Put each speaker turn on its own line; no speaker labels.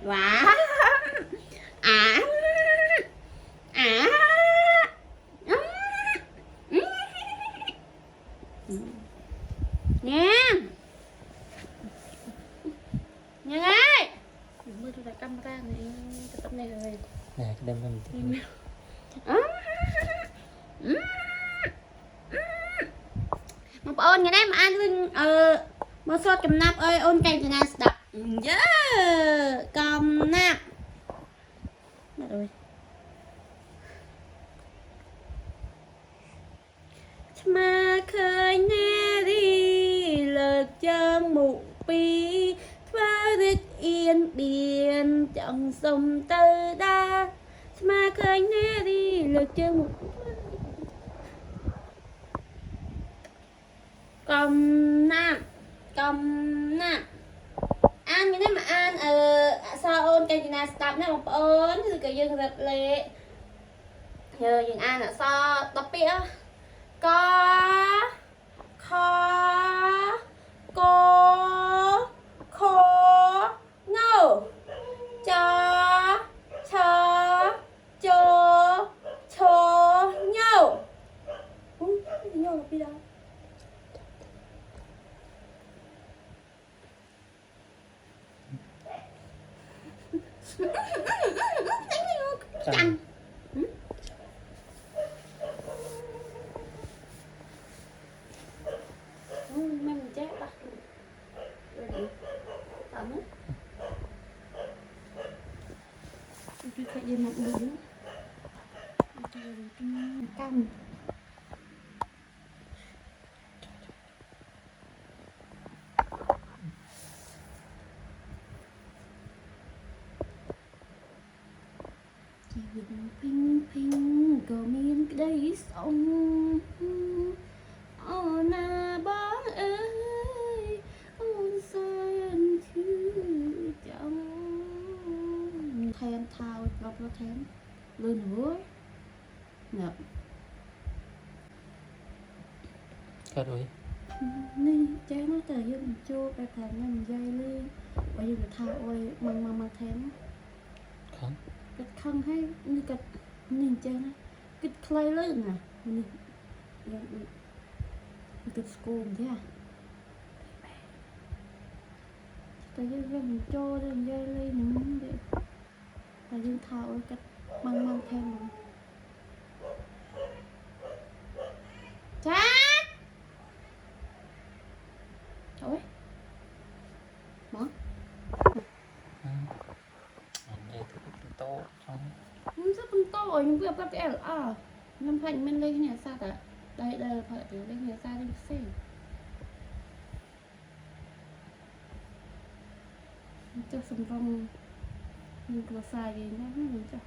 Wow. À. À. Nha. Nha ơi. Mưa tôi đặt camera này cái tấm này rồi.
Nè cái đêm mình
một ôn ngày nay mà ăn linh một số cầm nắp ơi ôn cay cho nàng đập cầm nắp rồi mà khơi nè đi lợt chân mụ pi phá đứt yên biển trong sông tơ đa mà khơi nè đi lợt chân mụ cầm nắp ăn cái này mà ăn sao ôn cái gì nào tập này một ôn thì cái dương rất lệ giờ dừng ăn là so tập bia có khó cô khô ngô cho cho nhau nhau là gì đâu chanh mình chết bắt rồi tao muốn tôi phải đi một bữa căng phinh phinh có miếng đây sống ô na bóng ơi ôn sai anh chứ chẳng thèn thao ngọc nó thèn lên hối ngập
cái đuôi
nên trái nó tờ dân chua cái thèn nên dây lên bây giờ thao ôi mang thèn
không
cái khăn hay như cái nhìn chơi nó cái clay lên nè nhìn cái school thế à tại vì mình cho lên dây lên nữa để tại vì thao cái mang theo mình chat ôi mở
anh đây thì tốt không
rất không to rồi nhưng bây giờ cái năm thành mình lên nhà xa cả đây là phải lên nhà xa đi xem cho sầm rong nhưng mà sai thì nó không được chắc